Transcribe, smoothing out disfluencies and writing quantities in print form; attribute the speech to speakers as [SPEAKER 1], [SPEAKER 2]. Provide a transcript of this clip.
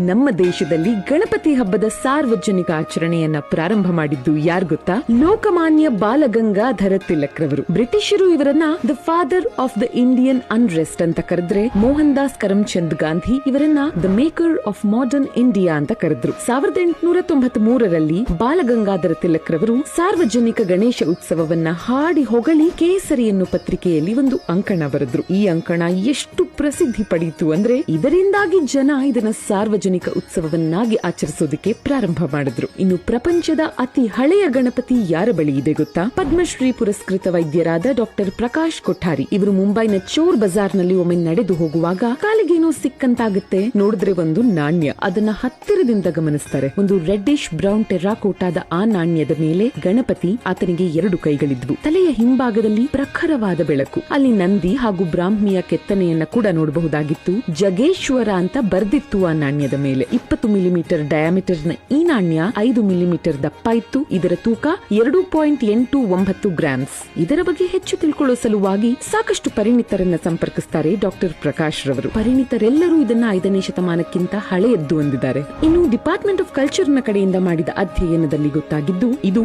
[SPEAKER 1] ನಮ್ಮ ದೇಶದಲ್ಲಿ ಗಣಪತಿ ಹಬ್ಬದ ಸಾರ್ವಜನಿಕ ಆಚರಣೆಯನ್ನ ಪ್ರಾರಂಭ ಮಾಡಿದ್ದು ಯಾರು ಗೊತ್ತಾ? ಲೋಕಮಾನ್ಯ ಬಾಲಗಂಗಾಧರ ತಿಲಕ್ ರವರು. ಬ್ರಿಟಿಷರು ಇವರನ್ನ the father of the Indian unrest ಅಂತ ಕರೆದ್ರೆ, ಮೋಹನ್ ದಾಸ್ ಕರಮ್ಚಂದ್ ಗಾಂಧಿ ಇವರನ್ನ the maker of modern India ಅಂತ ಕರೆದ್ರು. 1893ರಲ್ಲಿ ಬಾಲಗಂಗಾಧರ ತಿಲಕ್ ರವರು ಸಾರ್ವಜನಿಕ ಗಣೇಶ ಉತ್ಸವವನ್ನ ಹಾಡಿ ಹೊಗಳಿ ಕೇಸರಿ ಎನ್ನುವ ಪತ್ರಿಕೆಯಲ್ಲಿ ಒಂದು ಅಂಕಣ ಬರೆದ್ರು. ಈ ಅಂಕಣ ಎಷ್ಟು ಪ್ರಸಿದ್ಧಿ ಪಡೆಯಿತು ಅಂದ್ರೆ, ಇದರಿಂದಾಗಿ ಜನ ಇದನ್ನ ಸಾರ್ವಜನಿಕ ಉತ್ಸವವನ್ನಾಗಿ ಆಚರಿಸೋದಕ್ಕೆ ಪ್ರಾರಂಭ ಮಾಡಿದ್ರು. ಇನ್ನು ಪ್ರಪಂಚದ ಅತಿ ಹಳೆಯ ಗಣಪತಿ ಯಾರ ಬಳಿ ಇದೆ ಗೊತ್ತಾ? ಪದ್ಮಶ್ರೀ ಪುರಸ್ಕೃತ ವೈದ್ಯರಾದ ಡಾಕ್ಟರ್ ಪ್ರಕಾಶ್ ಕೊಠಾರಿ ಇವರು ಮುಂಬೈನ ಚೋರ್ ಬಜಾರ್ನಲ್ಲಿ ಒಮ್ಮೆ ನಡೆದು ಹೋಗುವಾಗ ಕಾಲಿಗೇನೋ ಸಿಕ್ಕಂತಾಗುತ್ತೆ. ನೋಡಿದ್ರೆ ಒಂದು ನಾಣ್ಯ. ಅದನ್ನ ಹತ್ತಿರದಿಂದ ಗಮನಿಸ್ತಾರೆ. ಒಂದು ರೆಡ್ಡಿಶ್ ಬ್ರೌನ್ ಟೆರ್ರಾಕೋಟಾದ ಆ ನಾಣ್ಯದ ಮೇಲೆ ಗಣಪತಿ, ಆತನಿಗೆ 2 ಕೈಗಳಿದ್ವು. ತಲೆಯ ಹಿಂಭಾಗದಲ್ಲಿ ಪ್ರಖರವಾದ ಬೆಳಕು. ಅಲ್ಲಿ ನಂದಿ ಹಾಗೂ ಬ್ರಾಹ್ಮಿಯ ಕೆತ್ತನೆಯನ್ನ ಕೂಡ ನೋಡಬಹುದಾಗಿತ್ತು. ಜಗೇಶ್ವರ ಅಂತ ಬರ್ದಿತ್ತು ಆ ನಾಣ್ಯದ ಮೇಲೆ. 20 ಮಿಲಿಮೀಟರ್ ಡಯಾಮೀಟರ್ ನ ಈ ನಾಣ್ಯ 5 ಮಿಲಿಮೀಟರ್ ದಪ್ಪ ಇತ್ತು. ಇದರ ತೂಕ 2.89 ಗ್ರಾಮ್ಸ್. ಇದರ ಬಗ್ಗೆ ಹೆಚ್ಚು ತಿಳ್ಕೊಳ್ಳೋ ಸಲುವಾಗಿ ಸಾಕಷ್ಟು ಪರಿಣಿತರನ್ನ ಸಂಪರ್ಕಿಸ್ತಾರೆ ಡಾಕ್ಟರ್ ಪ್ರಕಾಶ್ ರವರು. ಪರಿಣಿತರೆಲ್ಲರೂ ಇದನ್ನ 5ನೇ ಶತಮಾನಕ್ಕಿಂತ ಹಳೆಯದ್ದು ಎಂದಿದ್ದಾರೆ. ಇನ್ನು ಡಿಪಾರ್ಟ್ಮೆಂಟ್ ಆಫ್ ಕಲ್ಚರ್ ನ ಕಡೆಯಿಂದ ಮಾಡಿದ ಅಧ್ಯಯನದಲ್ಲಿ ಗೊತ್ತಾಗಿದ್ದು, ಇದು